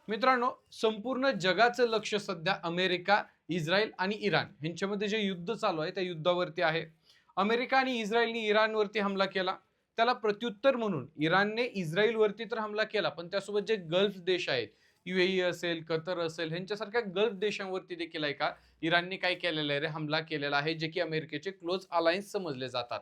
मित्रांनो, संपूर्ण जगाचं लक्ष सध्या अमेरिका, इस्रायल आणि इराण यांच्यामध्ये जे युद्ध चालू आहे त्या युद्धावरती आहे. अमेरिका आणि इस्रायलने इराणवरती हमला केला. त्याला प्रत्युत्तर म्हणून इराणने इस्रायलवरती तर हमला केला, पण त्यासोबत जे गल्फ देश आहेत, UAE असेल, कतर असेल, ह्यांच्यासारख्या गल्फ देशांवरती देखील आहे का इराणने काय केलेलं आहे रे, हमला केलेला आहे, जे की अमेरिकेचे क्लोज अलायन्स समजले जातात.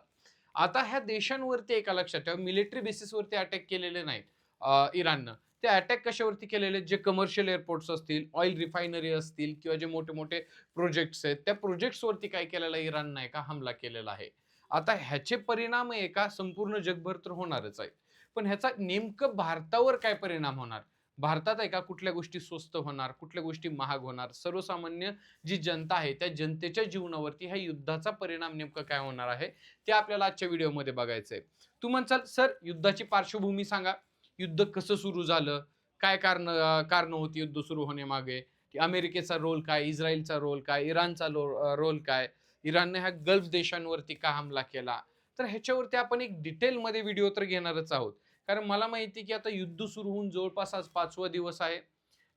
आता ह्या देशांवरती एका लक्षात ठेवा, मिलिटरी बेसिसवरती अटॅक केलेले नाहीत इराणनं. ते अटॅक कशावरती केलेले आहेत, जे कमर्शियल एअरपोर्ट्स असतील, ऑइल रिफायनरी असतील किंवा जे मोठे-मोठे प्रोजेक्ट्स आहेत, त्या प्रोजेक्ट्सवरती काय केलेलं आहे इराणनं आहे का हमला केलेला आहे. आता ह्याचे परिणाम आहे का संपूर्ण जगभर तर होणारच आहेत. पण ह्याचा नेमकं भारतावर काय परिणाम होणार? भारतात आहे का कुठल्या गोष्टी स्वस्त होणार, कुठल्या गोष्टी महाग होणार, सर्वसामान्य जी जनता आहे त्या जनतेच्या जीवनावरती ह्या युद्धाचा परिणाम नेमकं काय होणार आहे, ते आपल्याला आजच्या व्हिडिओमध्ये बघायचं आहे. तू म्हणसाल, "सर युद्धाची पार्श्वभूमी सांगा. युद्ध कसं सुरू झालं? काय कारणं होती युद्ध सुरू होण्यामागे? की अमेरिकेचा रोल काय? इस्रायलचा रोल काय? इराणचा रोल काय? इराणने ह्या गल्फ देशांवरती का हमला केला?" तर ह्याच्यावरती आपण एक डिटेलमध्ये व्हिडिओ तर घेणारच आहोत. कारण मला माहिती आहे की आता युद्ध सुरू होऊन जवळपास आज 5वा दिवस आहे.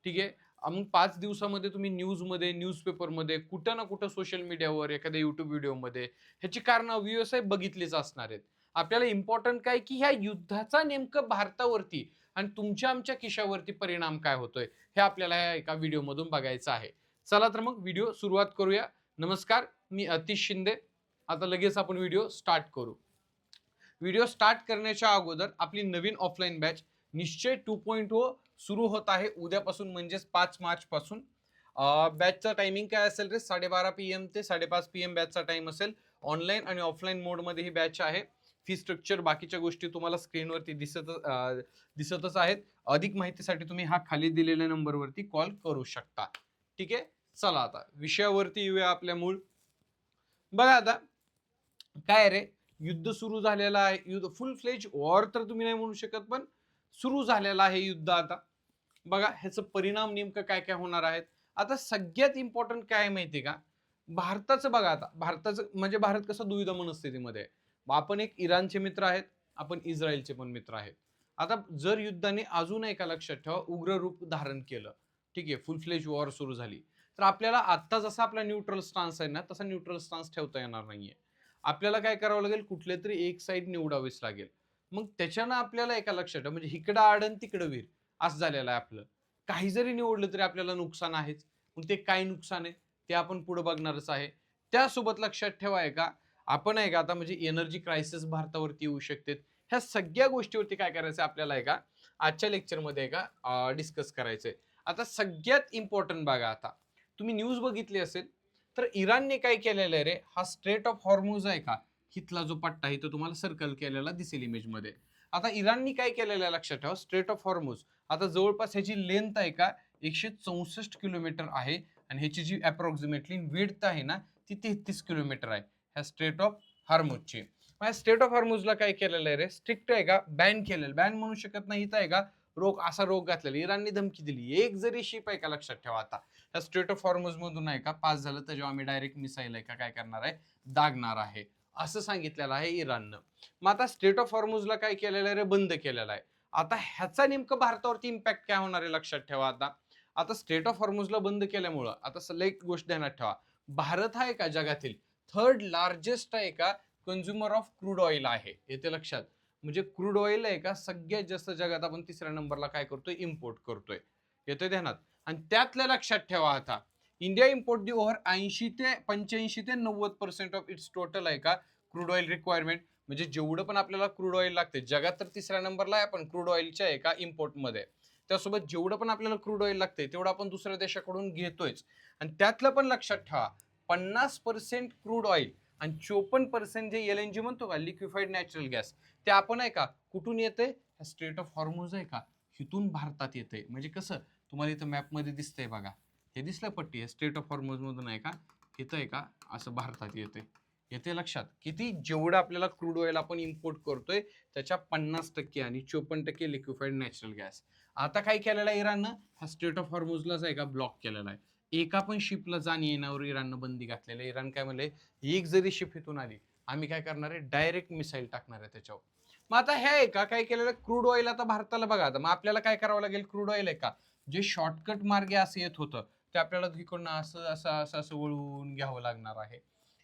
ठीक आहे. मग 5 दिवसामध्ये तुम्ही न्यूजमध्ये, न्यूजपेपरमध्ये, कुठं ना कुठं सोशल मीडियावर, एखाद्या YouTube व्हिडिओमध्ये ह्याची कारणं अव्यवसाय बघितलीच असणार आहेत. आपल्याला इम्पोर्टंट काय की ह्या युद्धाचा नेमकं भारतावरती आणि तुमच्या आमच्या खिशावरती परिणाम काय होतोय, हे आपल्याला या एका व्हिडिओमधून बघायचं आहे. चला तर मग व्हिडिओ सुरुवात करूया. नमस्कार, मी अतिश शिंदे. आता लगेच आपण व्हिडिओ स्टार्ट करू. व्हिडिओ स्टार्ट करण्याच्या अगोदर आपली नवीन ऑफलाईन बॅच निश्चय 2.0 सुरू होत आहे उद्यापासून, म्हणजेच 5 मार्च पासून. बॅचचा टायमिंग काय असेल रे, 12:30 PM ते 5:30 PM बॅचचा टाइम असेल. ऑनलाईन आणि ऑफलाईन मोडमध्ये ही बॅच आहे. फी स्ट्रक्चर बाकीच्या गोष्टी तुम्हाला स्क्रीनवरती दिसतच आहेत. अधिक माहितीसाठी तुम्ही हा खाली दिलेल्या नंबरवरती कॉल करू शकता. ठीक आहे. चला आता विषयावरती येऊया आपल्या मूळ. बघा आता काय रे, युद्ध सुरू झालेलं आहे. युद्ध फुल फ्लेज वॉर तर तुम्ही नाही म्हणू शकत, पण सुरू झालेलं आहे युद्ध आता. बघा ह्याचं परिणाम नेमकं काय काय होणार आहेत. आता सगळ्यात इम्पॉर्टंट काय आहे माहिती का, भारताचं बघा. आता भारताचं म्हणजे भारत कसं दुविधा मनस्थितीमध्ये आहे. आपण एक इराणचे मित्र आहेत, आपण इस्रायलचे पण मित्र आहेत. आता जर युद्धाने अजून एका लक्षात ठेवा उग्र रूप धारण केलं, ठीक आहे, फुल फ्लेज वॉर सुरू झाली, तर आपल्याला आत्ता जसा आपला न्यूट्रल स्टान्स आहे ना, तसा न्यूट्रल स्टान्स ठेवता येणार नाहीये. आपल्याला काय करावं लागेल, कुठले तरी एक साईड निवडावीच लागेल. मग त्याच्यानं आपल्याला एका लक्षात ठेवा, म्हणजे इकडं आड आणि तिकडं वीर असं झालेलं आहे आपलं. काही जरी निवडलं तरी आपल्याला नुकसान आहेच. मग ते काय नुकसान आहे ते आपण पुढे बघणारच आहे. त्यासोबत लक्षात ठेवा आहे का, आपण आहे का आता म्हणजे एनर्जी क्रायसिस भारतावरती येऊ शकते. ह्या सगळ्या गोष्टीवरती काय करायचं आपल्याला आहे का आजच्या लेक्चरमध्ये आहे का डिस्कस करायचंय. आता सगळ्यात इम्पॉर्टंट बघा, आता तुम्ही न्यूज बघितली असेल तर इराणने काय केलेलं आहे रे, हा स्ट्रेट ऑफ हॉर्मुझ आहे का, हिथला जो पट्टा आहे तो तुम्हाला सर्कल केलेला दिसेल इमेजमध्ये. आता इराणनी काय केलेलं आहे लक्षात ठेवा, स्ट्रेट ऑफ हॉर्मुझ आता जवळपास ह्याची लेंथ आहे का 164 किलोमीटर आहे आणि ह्याची जी अप्रॉक्सिमेटली विड्थ आहे ना ती 33 किलोमीटर आहे ह्या स्ट्रेट ऑफ हॉर्मुझची. मग स्ट्रेट ऑफ हॉर्मुझला काय केलेलं आहे रे, स्ट्रिक्ट आहे का, बॅन केलेलं, बॅन म्हणू शकत नाही, इथं आहे का रोग, असा रोग घातलेला. इराणनी धमकी दिली, एक जरी शिप आहे का लक्षात ठेवा आता त्या स्ट्रेट ऑफ हॉर्मुझ मधून आहे का पास झालं तर जेव्हा आम्ही डायरेक्ट मिसाईल आहे का काय करणार आहे, दागणार आहे, असं सांगितलेलं आहे इराणनं. मग आता स्ट्रेट ऑफ हॉर्मुझला काय केलेलं आहे रे, बंद केलेलं आहे. आता ह्याचा नेमकं भारतावरती इम्पॅक्ट काय होणार आहे लक्षात ठेवा. आता आता स्ट्रेट ऑफ हॉर्मुझला बंद केल्यामुळं आता एक गोष्ट ध्यानात ठेवा, भारत हा आहे का जगातील थर्ड लार्जेस्ट आहे का कन्झ्युमर ऑफ क्रूड ऑइल आहे, येते लक्षात. म्हणजे क्रूड ऑइल आहे का सगळ्यात जास्त जगात आपण तिसऱ्या नंबरला काय करतोय, इम्पोर्ट करतोय, येतोय ध्यानात. आणि त्यातल्या लक्षात ठेवा आता इंडिया इम्पोर्ट दी ओव्हर 80 ते 85 ते 90% ऑफ इट्स टोटल आहे का क्रूड ऑइल रिक्वायरमेंट. म्हणजे जेवढं पण आपल्याला क्रूड ऑइल लागते जगात तर तिसऱ्या नंबरला आहे आपण क्रूड ऑइलच्या एका इम्पोर्टमध्ये. त्यासोबत जेवढं पण आपल्याला क्रूड ऑइल लागते तेवढं आपण दुसऱ्या देशाकडून घेतोयच. आणि त्यातलं पण लक्षात ठेवा 50% क्रूड ऑइल आणि 54% जे LNG म्हणतो का, लिक्विफाईड नॅचरल गॅस, ते आपण आहे का कुठून येते, स्ट्रेट ऑफ हॉर्मुझ आहे का हिथून भारतात येते. म्हणजे कसं तुम्हाला इथं मॅपमध्ये दिसतंय बघा, हे दिसलं पट्टी आहे स्ट्रेट ऑफ हॉर्मुझ मधून आहे का, इथं आहे का असं भारतात येते. येते लक्षात, किती जेवढं आपल्याला क्रूड ऑइल आपण इम्पोर्ट करतोय त्याच्या 50% आणि 54% लिक्विफाईड नॅचरल गॅस. आता काय केलेलं आहे इराणनं, हा स्ट्रेट ऑफ हॉर्मुझलाच आहे का ब्लॉक केलेला आहे. एका पण शिपला जाण येण्यावर इराणनं बंदी घातलेली आहे. इराण काय म्हणले, एक जरी शिप इथून आली आम्ही काय करणार आहे, डायरेक्ट मिसाईल टाकणार आहे त्याच्यावर. मग आता हे आहे का काय केलेलं क्रूड ऑइल आता भारताला बघा, आता मग आपल्याला काय करावं लागेल, क्रूड ऑइल आहे का जे शॉर्टकट मार्गे असं येत होतं ते आपल्याला तिकडून असं असं असं असं वळून घ्यावं लागणार आहे.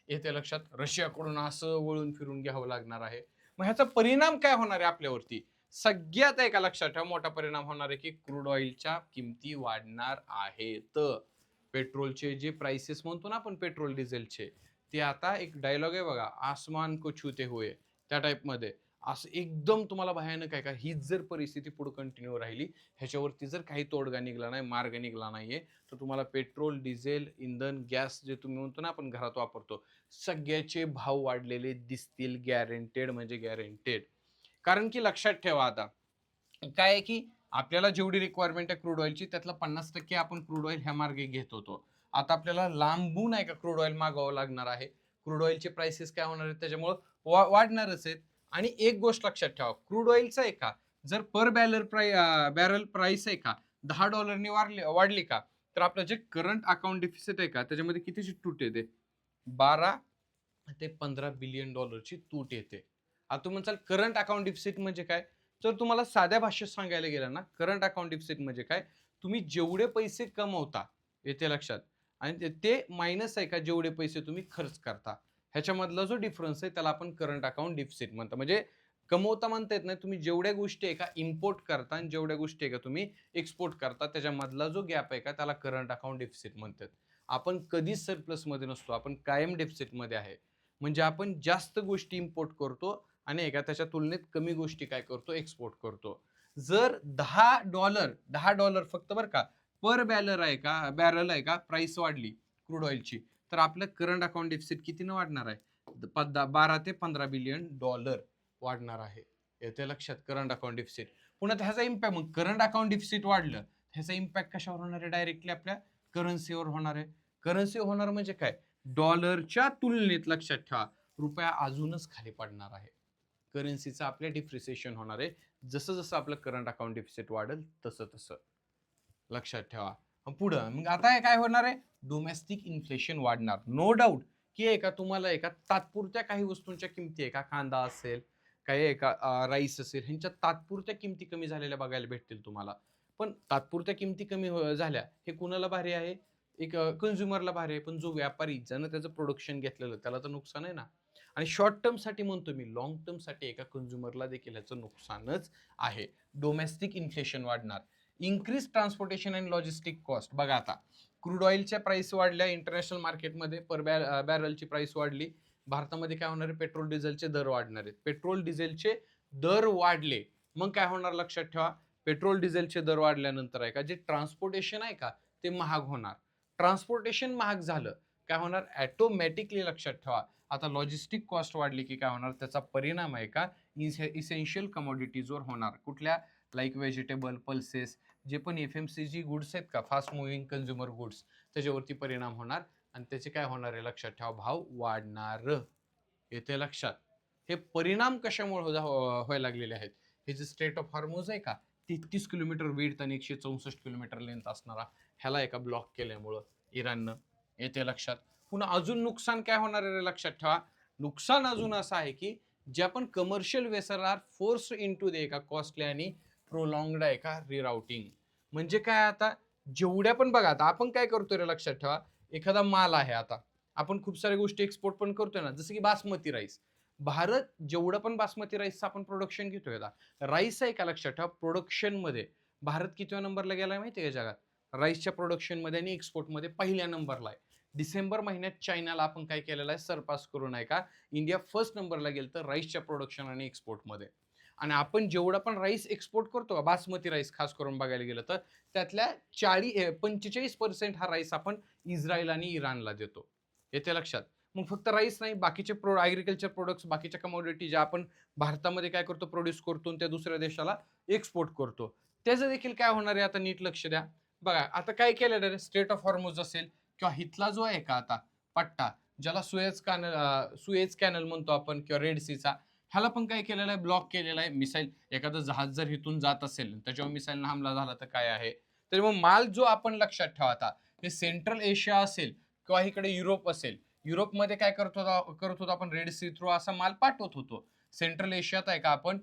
येते लक्षात, रशियाकडून असं वळून फिरून घ्यावं लागणार आहे. मग ह्याचा परिणाम काय होणार आहे आपल्यावरती, सगळ्यात एका लक्षात ठेवा मोठा परिणाम होणार आहे की क्रूड ऑइलच्या किमती वाढणार आहेत. पेट्रोलचे जे प्राइसेस म्हणतो ना आपण पेट्रोल डिझेलचे, ते आता एक डायलॉग आहे बघा, आसमान को छूते हुए, त्या टाइप मध्ये असं एकदम तुम्हाला भयानक आहे का, हीच जर परिस्थिती पुढे कंटिन्यू राहिली, ह्याच्यावरती जर काही तोडगा निघला नाही, मार्ग निघला नाहीये, तर तुम्हाला पेट्रोल डिझेल इंधन गॅस जे तुम्ही म्हणतो ना आपण घरात वापरतो, सगळ्याचे भाव वाढलेले दिसतील, गॅरंटेड म्हणजे गॅरंटेड. कारण की लक्षात ठेवा आता काय आहे की आपल्याला जेवढी रिक्वायरमेंट आहे क्रूड ऑइलची त्यातला 50% आपण क्रूड ऑइल ह्या मार्गे घेत होतो. आता आपल्याला लांबून आहे का क्रूड ऑइल मागवावं लागणार आहे. क्रूड ऑइलचे प्राइसेस काय होणार आहेत त्याच्यामुळे वाढणारच आहेत. आणि एक गोष्ट लक्षात ठेवा, क्रूड ऑइलचं आहे का जर पर बॅरल प्राइस आहे का $10 वाढली का, तर आपलं जे करंट अकाउंट डिफिसिट आहे का त्याच्यामध्ये कितीची तूट येते, 12 ते 15 बिलियन डॉलरची तूट येते. आता तुम्ही म्हणसाल करंट अकाउंट डिफिसिट म्हणजे काय, तर तुम्हाला साध्या भाषेत सांगायला गेलं ना, करंट अकाउंट डिफिसिट म्हणजे काय, तुम्ही जेवढे पैसे कमवता येते लक्षात, आणि ते मायनस आहे का जेवढे पैसे तुम्ही खर्च करता, ह्याच्यामधला जो डिफरन्स आहे त्याला आपण करंट अकाउंट डिफिसिट म्हणतो. म्हणजे कमवता म्हणता येत नाही, तुम्ही जेवढ्या गोष्टी आहे का इम्पोर्ट करता आणि जेवढ्या गोष्टी आहे का तुम्ही एक्सपोर्ट करता त्याच्यामधला जो गॅप आहे का त्याला करंट अकाउंट डिफिसिट म्हणतात. आपण कधीच सरप्लस मध्ये नसतो, आपण कायम डेफिसिट मध्ये आहे. म्हणजे आपण जास्त गोष्टी इम्पोर्ट करतो आणि एका त्याच्या तुलनेत कमी गोष्टी काय करतो, एक्सपोर्ट करतो. जर $10 फक्त बरं का पर बॅरल आहे का प्राइस वाढली क्रूड ऑइलची, तर आपलं करंट अकाउंट डेफिसिट कितीनं वाढणार आहे, 12 ते 15 बिलियन डॉलर वाढणार आहे. येते लक्षात, करंट अकाउंट डिफिसिट. पुन्हा ह्याचा इम्पॅक्ट, मग करंट अकाउंट डिफिसिट वाढलं ह्याचा इम्पॅक्ट कशावर होणार आहे, डायरेक्टली आपल्या करन्सीवर होणार आहे. करन्सी होणार म्हणजे काय, डॉलरच्या तुलनेत लक्षात ठेवा रुपया अजूनच खाली पडणार आहे. करन्सीचं आपल्या डिप्रिसिएशन होणार आहे, जसं जसं आपलं करंट अकाउंट डिफिसिट वाढेल तसं तसं लक्षात ठेवा. पुढं मग आता काय होणार आहे, डोमेस्टिक इन्फ्लेशन वाढणार, नो डाऊट. की एका तुम्हाला एका तात्पुरत्या काही वस्तूंच्या किमती आहे का, कांदा असेल काही एका राईस असेल, ह्यांच्या तात्पुरत्या किमती कमी झालेल्या बघायला भेटतील तुम्हाला. पण तात्पुरत्या किमती कमी झाल्या हे कुणाला भारी आहे, एक कन्झ्युमरला भारी आहे, पण जो व्यापारी ज्यानं त्याचं प्रोडक्शन घेतलेलं त्याला तर नुकसान आहे ना. आणि शॉर्ट टर्म साठी म्हणतो मी, लॉंग टर्म साठी एका कन्झ्युमरला देखील ह्याचं नुकसानच आहे. डोमेस्टिक इन्फ्लेशन वाढणार, increase transportation and logistic cost. बघा आता क्रूड ऑइलच्या प्राइस वाढल्या इंटरनॅशनल मार्केटमध्ये, पर बॅरलची प्राइस वाढली, भारतामध्ये काय होणार आहे, पेट्रोल डिझेलचे दर वाढणार आहेत. पेट्रोल डिझेलचे दर वाढले मग काय होणार लक्षात ठेवा, पेट्रोल डिझेलचे दर वाढल्यानंतर आहे का जे ट्रान्सपोर्टेशन आहे का ते महाग होणार. ट्रान्सपोर्टेशन महाग झालं काय होणार, ऑटोमॅटिकली लक्षात ठेवा आता लॉजिस्टिक कॉस्ट वाढली की काय होणार, त्याचा परिणाम आहे का इसेन्शियल कमोडिटीजवर होणार. कुठल्या, लाईक व्हेजिटेबल, पल्सेस, जे पण FMCG गुड्स आहेत का, फास्ट मुव्हिंग कन्झ्युमर गुड्स, त्याच्यावरती परिणाम होणार आणि त्याचे काय होणार आहे लक्षात ठेवा, भाव वाढणार. येते लक्षात. हे परिणाम कशामुळे व्हायला लागलेले आहेत, हे जे स्ट्रेट ऑफ हॉर्मुझ आहे का 33 किलोमीटर विड्थ आणि 164 किलोमीटर लेंथ असणारा, ह्याला एका ब्लॉक केल्यामुळं इराणनं. येते लक्षात. पुन्हा अजून नुकसान काय होणार आहे लक्षात ठेवा, नुकसान अजून असं आहे की जे आपण commercial vessel are force into the का कॉस्टली आणि प्रोलॉंगड आहे का रिराउटिंग. म्हणजे काय, आता जेवढ्या पण बघा, आता आपण काय करतोय रे लक्षात ठेवा, एखादा माल आहे, आता आपण खूप साऱ्या गोष्टी एक्सपोर्ट पण करतोय ना, जसं की बासमती राईस. भारत जेवढं पण बासमती राईसचं आपण प्रोडक्शन घेतोय, राईस आहे का लक्षात ठेवा प्रोडक्शन मध्ये भारत कितव्या नंबरला गेलाय माहितीये का जगात, राईसच्या प्रोडक्शन मध्ये आणि एक्सपोर्ट मध्ये पहिल्या नंबरला आहे. डिसेंबर महिन्यात चायनाला आपण काय केलेलं आहे, सरपास करून आहे का इंडिया फर्स्ट नंबरला गेलं तर राईसच्या प्रोडक्शन आणि एक्सपोर्ट मध्ये. आणि आपण जेवढा पण राईस एक्सपोर्ट करतो, बासमती राईस खास करून बघायला गेलं तर त्यातल्या 45% हा राईस आपण इस्रायल आणि इराणला देतो. येते लक्षात. मग फक्त राईस नाही, बाकीचे ॲग्रिकल्चर प्रोडक्ट्स, बाकीच्या कमोडिटी ज्या आपण भारतामध्ये काय करतो, प्रोड्यूस करतो आणि त्या दुसऱ्या देशाला एक्सपोर्ट करतो, त्याचं देखील काय होणार आहे आता नीट लक्ष द्या. बघा आता काय केलं आहे, स्ट्रेट ऑफ हॉर्मुझ असेल किंवा हिथला जो आहे का आता पट्टा, ज्याला सुएज कॅनल म्हणतो आपण, किंवा रेड सीचा, ह्याला पण काय केलेलं आहे, ब्लॉक केलेला आहे. मिसाईल, एखादं जहाज जर इथून जात असेल त्याच्यावर मिसाईलनं हमला झाला तर काय आहे. तर मग माल जो आपण लक्षात ठेवा आता, ते सेंट्रल एशिया असेल किंवा इकडे युरोप असेल, युरोपमध्ये काय करत होतो आपण, रेड सी थ्रू असा माल पाठवत होतो. सेंट्रल एशियात आहे का आपण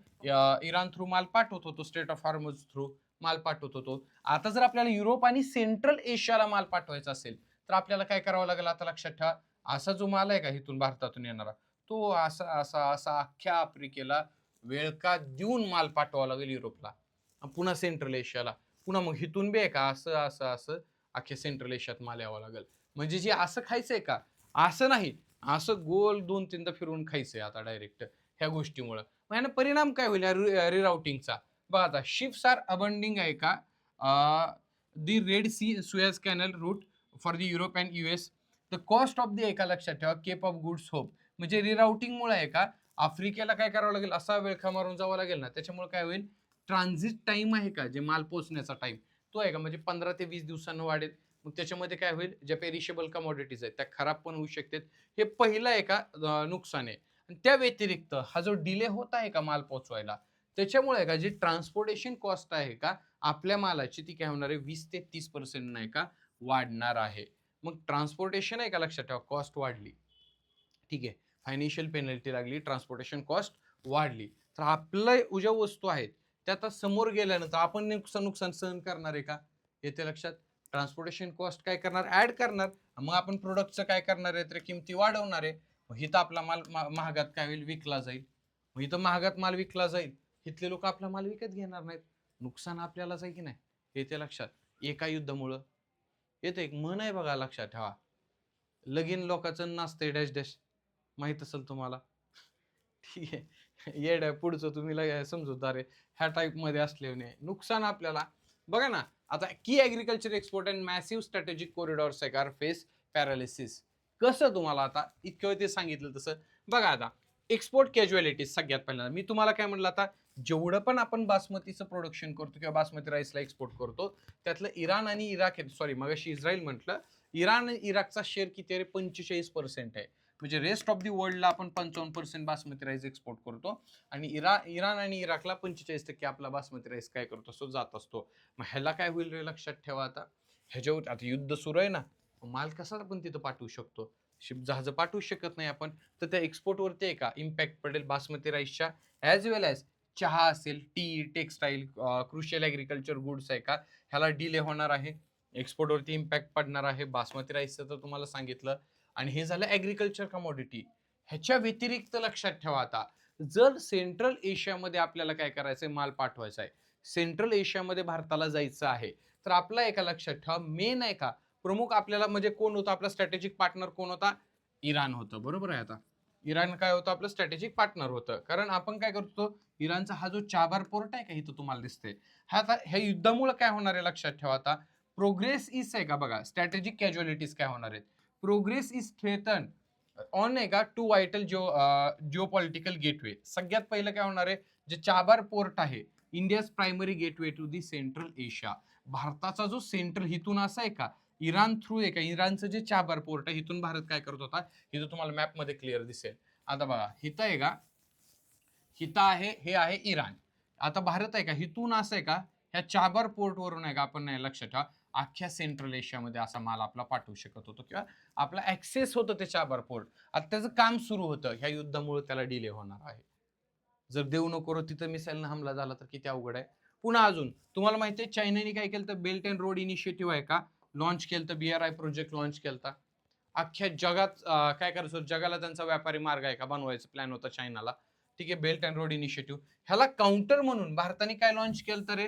इराण थ्रू माल पाठवत होतो, स्ट्रेट ऑफ हॉर्मुझ थ्रू माल पाठवत होतो. आता जर आपल्याला युरोप आणि सेंट्रल एशियाला माल पाठवायचा असेल तर आपल्याला काय करावं लागेल? आता लक्षात ठेवा, असा जो माल आहे का इथून भारतातून येणारा, तो असा असा असा अख्ख्या आफ्रिकेला वेळ का देऊन माल पाठवावा लागेल युरोपला, पुन्हा सेंट्रल एशियाला, पुन्हा मग इथून बी आहे का असं असं असं अख्ख्या सेंट्रल एशियात माल यावा लागेल. म्हणजे जे असं खायचंय का, असं नाही, असं गोल 2-3दा फिरून खायचंय आता डायरेक्ट ह्या गोष्टीमुळं. मग यानं परिणाम काय होईल रिराउटिंगचा? बघा आता शिप्स आर अबंडिंग आहे का the Red Sea Suez canal route for the Europe and US. The cost of the एका लक्षात ठेवा केप ऑफ गुड्स होप. म्हणजे रिराउटिंगमुळे आहे का आफ्रिकेला काय करावं लागेल? असा वेळखा मारून जावं लागेल ना, त्याच्यामुळे काय होईल? ट्रान्झिट टाइम आहे का, जे माल पोहोचण्याचा टाइम, तो आहे का म्हणजे 15 ते 20 दिवसांनी वाढेल. मग त्याच्यामध्ये काय होईल? ज्या पेरिशेबल कमोडिटीज आहेत त्या खराब पण होऊ शकतात. हे पहिलं आहे का नुकसान आहे. आणि त्या व्यतिरिक्त हा जो डिले होत आहे का माल पोहोचवायला, त्याच्यामुळे का जी ट्रान्सपोर्टेशन कॉस्ट आहे का आपल्या मालाची, ती काय होणार आहे? 20 ते 30% नाही का वाढणार आहे. मग ट्रान्सपोर्टेशन आहे का लक्षात ठेवा, कॉस्ट वाढली, ठीक आहे, फायनान्शियल पेनल्टी लागली, ट्रान्सपोर्टेशन कॉस्ट वाढली, तर आपलं ज्या वस्तू आहेत त्या आता समोर गेल्यानंतर आपण नुकसान सहन करणार आहे का? येते लक्षात. ट्रान्सपोर्टेशन कॉस्ट काय करणार? ऍड करणार. मग आपण प्रोडक्टचं काय करणार आहे? तर किमती वाढवणार आहे. मग इथं आपला माल महागात काय होईल? विकला जाईल. मग इथं महागात माल विकला जाईल, इथले लोक आपला माल विकत घेणार नाहीत, नुकसान आपल्यालाच आहे की नाही? येते लक्षात. एका युद्धामुळं. येते एक म्हण आहे बघा, लक्षात ठेवा, लगीन लोकांचं नाचतंय डॅश डॅश, माहित असेल तुम्हाला. ठीक आहे, येड आहे पुढचं तुम्ही समजूतदार आहे, ह्या टाईप मध्ये असल्याने नुकसान आपल्याला. बघा ना, आता की agriculture export and massive strategic corridors आहे का फेस पॅरालिसिस. कसं तुम्हाला आता इतकं वेळ ते सांगितलं तसं बघा. आता एक्सपोर्ट कॅज्युअलिटीज सगळ्यात पहिल्यांदा मी तुम्हाला काय म्हटलं, आता जेवढं पण आपण बासमतीचं प्रोडक्शन करतो किंवा बासमती राईसला एक्सपोर्ट करतो, त्यातलं इराण आणि इराक, सॉरी मगाशी इस्रायल म्हटलं, इराण आणि इराकचा शेअर किती आहे? 45% आहे. म्हणजे रेस्ट ऑफ दी वर्ल्डला आपण 55% बासमती राईस एक्सपोर्ट करतो आणि इराण आणि इराकला 45% आपला बासमती राईस काय करतो असतो? जात असतो. मग ह्याला काय होईल रे? लक्षात ठेवा, आता ह्याच्यावर आता युद्ध सुरू आहे ना, माल कसा आपण तिथं पाठवू शकतो? शिप जहाजं पाठवू शकत नाही आपण, तर त्या एक्सपोर्टवरती आहे का इम्पॅक्ट पडेल बासमती राईसच्या, ॲज वेल ॲज चहा असेल, T, textile, crucial agriculture goods आहे का, ह्याला डिले होणार आहे, एक्सपोर्टवरती इम्पॅक्ट पडणार आहे. बासमती राईसचं तर तुम्हाला सांगितलं. आणि हे झालं ॲग्रिकल्चर कमोडिटी. ह्याच्या व्यतिरिक्त लक्षात ठेवा, आता जर सेंट्रल एशियामध्ये आपल्याला काय करायचंय? माल पाठवायचा आहे, सेंट्रल एशियामध्ये भारताला जायचं आहे, तर आपला एका लक्षात ठेवा, मेन आहे का प्रमुख आपल्याला म्हणजे कोण होता? आपला स्ट्रॅटेजिक पार्टनर कोण होता? इराण होतं. बरोबर आहे. आता इराण काय होतं? आपलं स्ट्रॅटेजिक पार्टनर होतं. कारण आपण काय करतो, इराणचा हा जो चाबार पोर्ट आहे का इथं तुम्हाला दिसते, हा आता ह्या युद्धामुळे काय होणार आहे? लक्षात ठेवा, आता प्रोग्रेस इज आहे का बघा, स्ट्रॅटेजिक कॅज्युअलिटीज काय होणार आहेत? प्रोग्रेस इज स्ट्रेथन ऑन आहे का टू वायटल जिओपॉलिटिकल गेटवे. सगळ्यात पहिलं काय होणार आहे? जे चाबार पोर्ट आहे, India's primary gateway to the central Asia, भारताचा जो सेंट्रल हिथून असा आहे का इराण थ्रू आहे का, इराणचं जे चाबार पोर्ट आहे हिथून भारत काय करत होता, हिथं तुम्हाला मॅप मध्ये क्लिअर दिसेल. आता बघा हिथं आहे का, हिथं आहे, हे आहे इराण. आता भारत आहे का हिथून असं आहे का, ह्या चाबार पोर्ट वरून आहे का आपण नाही लक्षात ठेवा अख्ख्या सेंट्रल एशियामध्ये असा माल आपला पाठवू शकत होतो किंवा आपला ऍक्सेस होतं ते चाबार पोर्ट. आता त्याचं काम सुरू होतं, ह्या युद्धामुळे त्याला डिले होणार आहे. जर देऊ नको तिथं मिसाईलनं हमला झाला तर किती अवघड आहे. पुन्हा अजून तुम्हाला माहिती आहे चायनाने काय केलं? तर बेल्ट अँड रोड इनिशिएटिव्ह आहे का लॉन्च केलं, तर BRI प्रोजेक्ट लॉन्च केलता. अख्ख्या जगात काय करायचं, जगाला त्यांचा व्यापारी मार्ग आहे का बनवायचा प्लॅन होता चायनाला. ठीक आहे, बेल्ट अँड रोड इनिशिएटिव्ह. ह्याला काउंटर म्हणून भारताने काय लॉन्च केलं? तर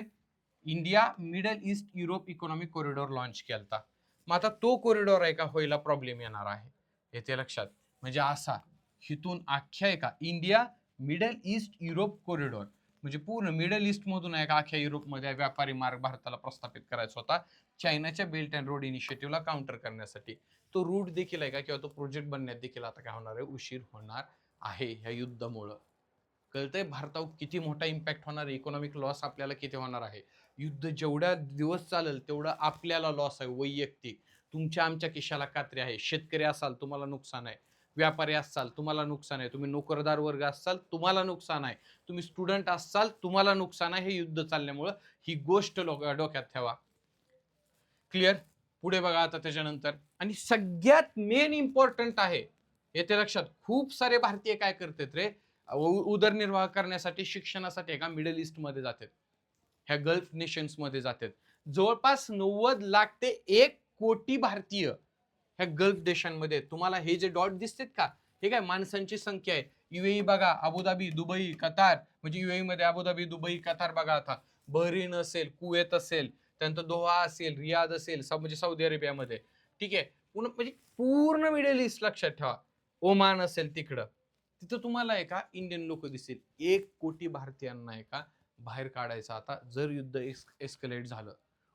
India middle east Europe economic corridor launch केलता. मग आता तो कॉरिडॉर आहे का व्हायला प्रॉब्लेम येणार आहे, येते लक्षात. म्हणजे असा हिथून अख्ख्या आहे का India middle east Europe corridor, म्हणजे पूर्ण मिडल ईस्ट मधून आहे का अख्ख्या युरोपमध्ये व्यापारी मार्ग भारताला प्रस्थापित करायचा होता चायनाच्या बेल्ट अँड रोड इनिशिएटिव्हला काउंटर करण्यासाठी. तो रूट देखील आहे का किंवा तो प्रोजेक्ट बनण्यात देखील आता काय होणार आहे? उशीर होणार आहे ह्या युद्धामुळं. कळतंय भारतावर किती मोठा इम्पॅक्ट होणार आहे, इकॉनॉमिक लॉस आपल्याला किती होणार आहे. युद्ध जेवढ्या दिवस चालेल तेवढा आपल्याला लॉस आहे वैयक्तिक. तुमच्या आमच्या खिशाला कात्री आहे. शेतकरी असाल तुम्हाला नुकसान आहे, व्यापारी असाल तुम्हाला नुकसान आहे, तुम्ही नोकरदार वर्ग असाल तुम्हाला नुकसान आहे, तुम्ही स्टुडंट असाल तुम्हाला नुकसान आहे. हे युद्ध चालल्यामुळं ही गोष्ट डोक्यात ठेवा. क्लिअर? पुढे बघा आता त्याच्यानंतर, आणि सगळ्यात मेन इम्पॉर्टंट आहे येते लक्षात, खूप सारे भारतीय काय करतात रे, उदरनिर्वाह करण्यासाठी शिक्षणासाठी एका मिडल ईस्ट मध्ये जातात, ह्या गल्फ नेशन्स मध्ये जातात. जवळपास 90 लाख ते 1 कोटी भारतीय ह्या गल्फ देशांमध्ये. तुम्हाला हे जे डॉट दिसतात का, हे काय माणसांची संख्या आहे. युएई बघा, अबुधाबी, दुबई, कतार, म्हणजे युएई मध्ये अबुधाबी, दुबई, कतार बघा. आता बहरीन असेल, कुवेत असेल, त्यानंतर दोहा असेल, रियाद असेल, म्हणजे सौदी अरेबियामध्ये. ठीक आहे, म्हणजे पूर्ण मिडल ईस्ट लक्षात ठेवा. ओमान असेल तिकडं, तिथं तुम्हाला एका इंडियन लोक दिसेल. 1 कोटी भारतीयांना एका बाहेर काढायचं. आता जर युद्ध एस्केलेट झालं,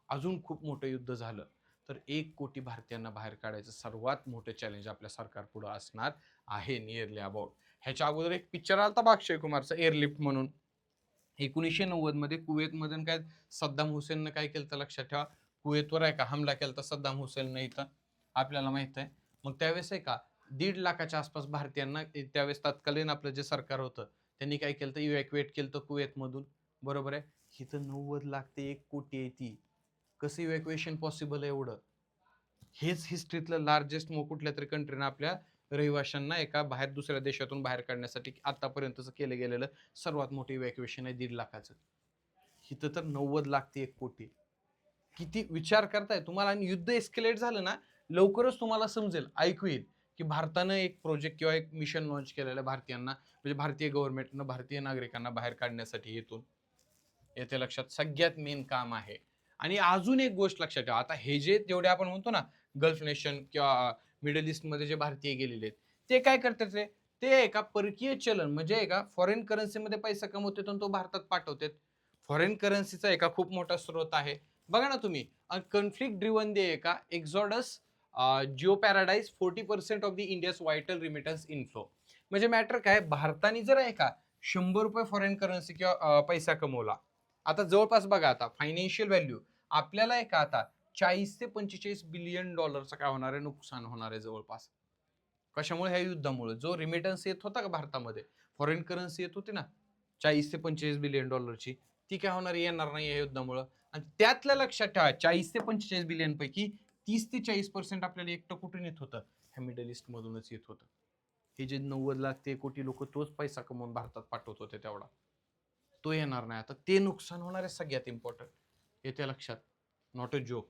अजून खूप मोठं युद्ध झालं, तर 1 कोटी भारतीयांना बाहेर काढायचं सर्वात मोठं चॅलेंज आपल्या सरकार पुढे असणार आहे. Nearly about. ह्याच्या अगोदर एक पिक्चर आलता बा अक्षय कुमारचा, एअरलिफ्ट म्हणून. 1990 मध्ये कुवेत मधून काय सद्दाम हुसेननं काय केलं तर लक्षात ठेवा, कुवेतवर आहे का हमला केला तर सद्दाम हुसेननं, इथं आपल्याला माहित आहे. मग त्यावेळेस आहे का 1.5 लाखाच्या आसपास भारतीयांना, त्यावेळेस तत्कालीन आपलं जे सरकार होतं त्यांनी काय केलं तर इव्हॅक्युएट केलं तर कुवेत मधून. बरोबर आहे. इथं 90 लाख ते 1 कोटी आहे. ती कसं इव्हॅक्युएशन पॉसिबल आहे एवढं? हेच हिस्ट्रीतलं लार्जेस्ट कुठल्या तरी कंट्रीनं आपल्या रहिवाशांना एका बाहेर दुसऱ्या देशातून बाहेर काढण्यासाठी आतापर्यंतच केलं गेलेलं सर्वात मोठं इव्हॅक्युएशन आहे 1.5 लाखाचं. इथं तर 90 लाख ते 1 कोटी. किती विचार करताय तुम्हाला? आणि युद्ध एस्केलेट झालं ना, लवकरच तुम्हाला समजेल, ऐकू येईल की भारतानं एक प्रोजेक्ट किंवा एक मिशन लॉन्च केलेलं भारतीयांना, म्हणजे भारतीय गव्हर्नमेंटनं भारतीय नागरिकांना बाहेर काढण्यासाठी येथून. येथे लक्षात सगळ्यात मेन काम आहे. आणि अजून एक गोष्ट लक्षात ठेवा, आता हे जे जेवढे आपण म्हणतो ना गल्फ नेशन किंवा मिडल ईस्ट मध्ये जे भारतीय गेलेले आहेत, ते काय करतात रे, ते एका परकीय चलन म्हणजे एका फॉरेन करन्सीमध्ये पैसा कमवतात आणि तो भारतात पाठवतात. फॉरेन करन्सीचा एका खूप मोठा स्रोत आहे. बघा ना तुम्ही, कन्फ्लिक्ट ड्रिवन दे एका एक्झॉडस जिओ paradise 40% of the India's vital remittance inflow. म्हणजे मॅटर काय, भारताने जर आहे का 100 रुपये फॉरेन करन्सी किंवा पैसा कमवला, आता जवळपास बघा, आता फायनान्शियल व्हॅल्यू आपल्याला आहे का आता 40 ते 45 बिलियन डॉलरचं काय होणार आहे, नुकसान होणार आहे जवळपास. कशामुळे? ह्या युद्धामुळे. जो रिमिटन्स येत होता का भारतामध्ये, फॉरेन करन्सी येत होती ना 40 ते 45 बिलियन डॉलरची, ती काय होणार, येणार नाही या युद्धामुळे. आणि त्यातल्या लक्षात ठेवा 40 ते 45 बिलियन पैकी 30 ते 40% आपल्याला एकटं कुठून येत होतं, ह्या मिडल ईस्ट मधूनच येत होतं. हे जे 90 लाख ते 1 कोटी लोक तोच पैसा कमवून भारतात पाठवत होते तेवढा, तो येणार नाही. आता ते नुकसान होणार आहे सगळ्यात इम्पॉर्टंट, येते लक्षात. Not a joke.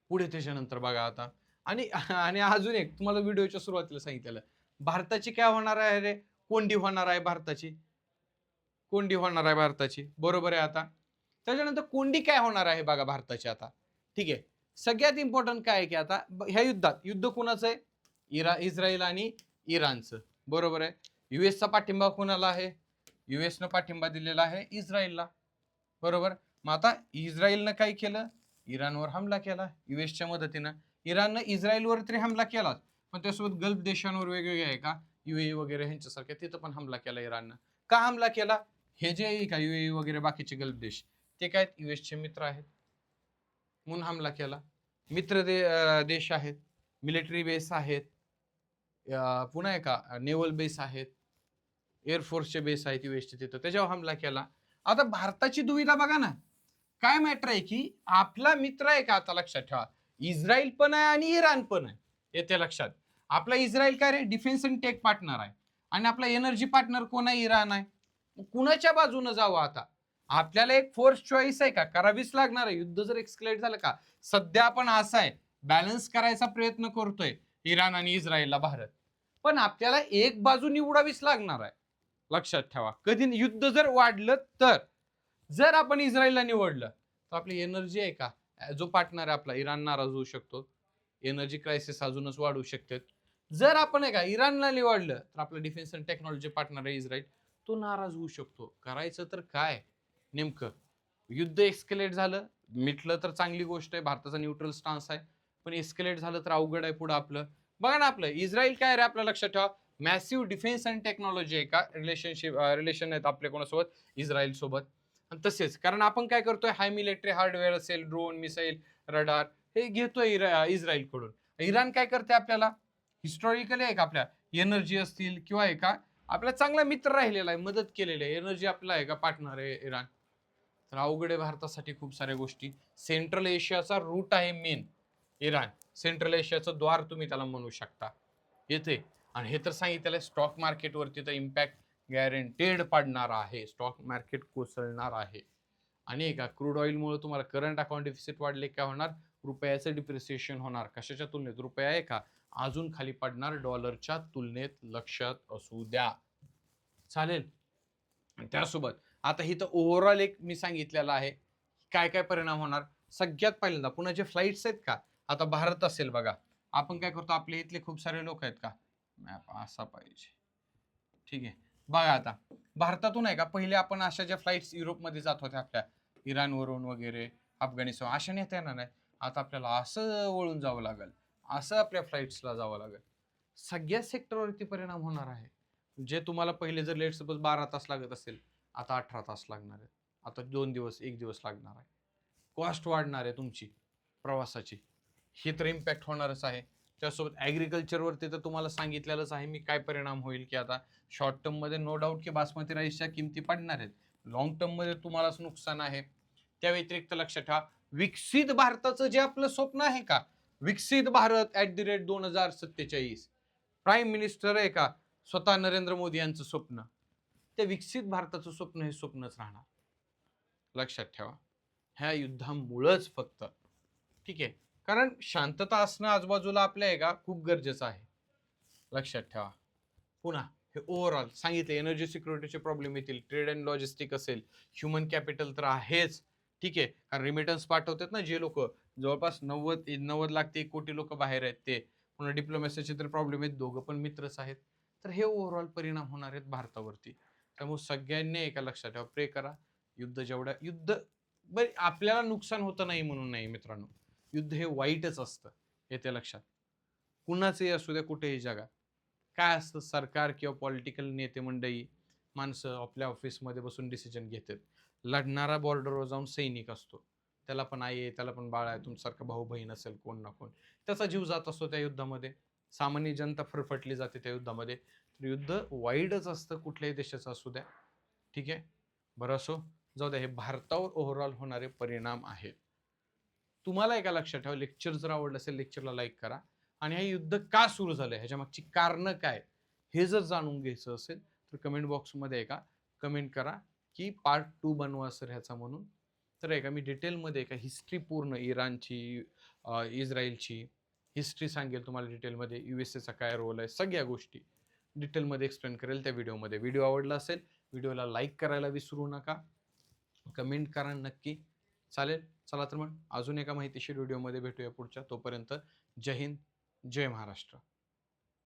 पुढे त्याच्यानंतर बघा आता, आणि आणि अजून एक तुम्हाला व्हिडिओच्या सुरुवातीला सांगितलेलं, भारताची काय होणार आहे रे, कोंडी होणार आहे भारताची, कोंडी होणार आहे भारताची. बरोबर आहे. आता त्याच्यानंतर कोंडी काय होणार आहे बघा भारताची आता. ठीक आहे, सगळ्यात इम्पॉर्टंट काय आहे की आता ह्या युद्धात, युद्ध कोणाचं आहे, इस्रायल आणि इराणचं. बरोबर आहे. युएसचा पाठिंबा कोणाला आहे, युएसनं पाठिंबा दिलेला आहे इस्रायलला. बरोबर. मग आता इस्रायलनं काय केलं, इराणवर हमला केला युएसच्या मदतीनं. इराणनं इस्रायलवर तरी हमला केला, पण त्यासोबत गल्फ देशांवर वेगवेगळे आहे का, युएई वगैरे ह्यांच्यासारख्या, तिथं पण हमला केला इराणनं. का हमला केला? हे जे आहे का युएई वगैरे बाकीचे गल्फ देश, ते काय युएसचे मित्र आहेत म्हणून हमला केला. मित्र देश आहेत, मिलिटरी बेस आहेत, पुन्हा एका नेव्हल बेस आहेत, एअरफोर्सचे बेस आहेत युएसचे, तिथं त्याच्यावर हमला केला. आता भारताची दुविधा बघा ना, काय मॅटर आहे की आपला मित्र आहे का, आता लक्षात ठेवा, इस्रायल पण आहे आणि इराण पण आहे. येते लक्षात. आपला इस्रायल काय रे, डिफेन्स अँड टेक पार्टनर आहे, आणि आपला एनर्जी पार्टनर कोण आहे, इराण आहे. कुणाच्या बाजूने जावं आता? आपल्याला एक फोर्स चॉईस आहे का, करावीच लागणार आहे. युद्ध जर एक्सक्लेट झालं का, सध्या आपण असं आहे बॅलन्स करायचा प्रयत्न करतोय इराण आणि इस्रायलला भारत, पण आपल्याला एक बाजू निवडावीच लागणार आहे. लक्षात ठेवा, कधी युद्ध जर वाढलं तर, जर आपण इस्रायलला निवडलं तर आपली एनर्जी आहे का, जो पार्टनर आहे आपला, इराण नाराज होऊ शकतो, एनर्जी क्रायसिस अजूनच वाढू शकते. जर आपण आहे का इराणला निवडलं तर आपलं डिफेन्स अँड टेक्नॉलॉजी पार्टनर आहे इस्रायल, तो नाराज होऊ शकतो. करायचं तर काय नेमकं? युद्ध एस्केलेट झालं, मिटलं तर चांगली गोष्ट आहे, भारताचा न्यूट्रल स्टान्स आहे, पण एस्केलेट झालं तर अवघड आहे पुढं आपलं. बघा ना, आपलं इस्रायल काय रे, आपल्या लक्षात ठेवा, मॅसिव्ह डिफेन्स अँड टेक्नॉलॉजी आहे का, रिलेशन आहेत आपल्या कोणासोबत, इस्रायल सोबत. आणि तसेच कारण आपण काय करतोय, हाय मिलिटरी हार्डवेअर असेल, ड्रोन, मिसाईल, रडार, हे घेतोय इस्रायल कडून. इराण काय करते आपल्याला, हिस्टॉरिकली आहे का आपल्या एनर्जी असतील किंवा आहे का आपला चांगला मित्र राहिलेला आहे, मदत केलेली आहे, एनर्जी आपला आहे का पार्टनर आहे इराण. तर अवघड आहे भारतासाठी खूप साऱ्या गोष्टी. सेंट्रल एशियाचा रूट आहे मेन इराण, सेंट्रल एशियाचं द्वार तुम्ही त्याला म्हणू शकता येते. आणि हे तर सांगितलेलं आहे स्टॉक मार्केटवरती तर इम्पॅक्ट गॅरंटेड पडणार आहे, स्टॉक मार्केट कोसळणार आहे. आणि एका क्रूड ऑइलमुळे तुम्हाला करंट अकाउंट डिफिसिट वाढले, काय होणार? रुपयाचं डिप्रिसिएशन होणार. कशाच्या तुलनेत? रुपया आहे का अजून खाली पडणार डॉलरच्या तुलनेत, लक्षात असू द्या. चालेल. त्यासोबत आता ही तर ओव्हरऑल एक मी सांगितलेलं आहे काय काय परिणाम होणार. सगळ्यात पहिल्यांदा पुन्हा जे फ्लाईट्स आहेत का, आता भारत असेल बघा, आपण काय करतो, आपले इथले खूप सारे लोक आहेत का, मॅप असा पाहिजे, ठीक आहे. बघा आता भारतातून आहे का पहिले आपण अशा ज्या फ्लाईट्स युरोपमध्ये जात होत्या आपल्या इराणवरून वगैरे, अफगाणिस्तान, अशा नेता येणार नाही. आता आपल्याला असं वळून जावं लागेल, असं आपल्या फ्लाईट्सला जावं लागेल. सगळ्या सेक्टरवरती परिणाम होणार आहे. जे तुम्हाला पहिले जर लेट सपोज 12 तास लागत असेल, आता 18 तास लागणार आहे. आता 2 दिवस 1 दिवस लागणार आहे. कॉस्ट वाढणार आहे तुमची प्रवासाची, हे तर इम्पॅक्ट होणारच आहे. त्यासोबत ॲग्रिकल्चरवरती तर तुम्हाला सांगितलेलंच आहे मी काय परिणाम होईल, की आता शॉर्ट टर्ममध्ये नो डाऊट की बासमती राईसच्या किमती पडणार आहेत, लॉंग टर्ममध्ये तुम्हालाच नुकसान आहे. त्या व्यतिरिक्त लक्षात ठेवा, विकसित भारताचं जे आपलं स्वप्न आहे का, विकसित भारत @2047, प्राईम मिनिस्टर आहे का स्वतः नरेंद्र मोदी यांचं स्वप्न, ते विकसित भारताचं स्वप्न हे स्वप्नच राहणार. लक्षात ठेवा, ह्या युद्धामुळंच फक्त, ठीक आहे. कारण शांतता असणं आजूबाजूला आपल्या आहे का खूप गरजेचं आहे. लक्षात ठेवा. पुन्हा हे ओव्हरऑल सांगितले, एनर्जी सिक्युरिटीचे प्रॉब्लेम येतील, ट्रेड अँड लॉजिस्टिक असेल, ह्युमन कॅपिटल तर आहेच, ठीक आहे. कारण रिमिटन्स पाठवतात ना जे लोक, जवळपास 90 लाख ते 1 कोटी लोक बाहेर आहेत ते, पुन्हा डिप्लोमॅसीचे तर प्रॉब्लेम आहेत, दोघं पण मित्रच आहेत. तर हे ओव्हरऑल परिणाम होणार आहेत भारतावरती. त्यामुळे सगळ्यांनी एका लक्षात ठेवा, प्रे करा. युद्ध बरं आपल्याला नुकसान होतं नाही म्हणून नाही मित्रांनो, युद्ध हे वाईटच असतं, येते लक्षात. कुणाचंही असू द्या, कुठेही जगात काय असतं, सरकार किंवा पॉलिटिकल नेते मंडळी माणसं आपल्या ऑफिसमध्ये बसून डिसिजन घेतात. लढणारा बॉर्डरवर जाऊन सैनिक असतो, त्याला पण आई आहे, त्याला पण बाळ आहे, तुमच्यासारखं भाऊ बहीण असेल कोण ना कोण, त्याचा जीव जात असतो त्या युद्धामध्ये. सामान्य जनता फरफटली जाते त्या युद्धामध्ये. तर युद्ध वाईटच असतं कुठल्याही देशाचं असू द्या, ठीक आहे. बरं असो, जाऊ द्या, हे भारतावर ओव्हरऑल होणारे परिणाम आहेत. तुम्हाला एका लक्षात ठेवा, लेक्चर जर आवडलं असेल लेक्चरला लाईक करा. आणि हे युद्ध का सुरू झालंय, ह्याच्या मागची कारणं काय, हे जर जाणून घ्यायचं असेल तर कमेंट बॉक्समध्ये एका कमेंट करा की पार्ट 2 बनवा सर ह्याचा म्हणून. तर एका मी डिटेलमध्ये एका हिस्ट्री पूर्ण इराणची, इस्रायलची हिस्ट्री सांगेल तुम्हाला डिटेलमध्ये, यूएसएचा काय रोल आहे, सगळ्या गोष्टी डिटेलमध्ये एक्सप्लेन करेल त्या व्हिडिओमध्ये. व्हिडिओ आवडला असेल व्हिडिओला लाईक करायला विसरू नका, कमेंट करा नक्की. चालेल. चला तर मग अजून एका माहितीशीर व्हिडिओमध्ये भेटूया पुढच्या. तोपर्यंत जय हिंद, जय महाराष्ट्र.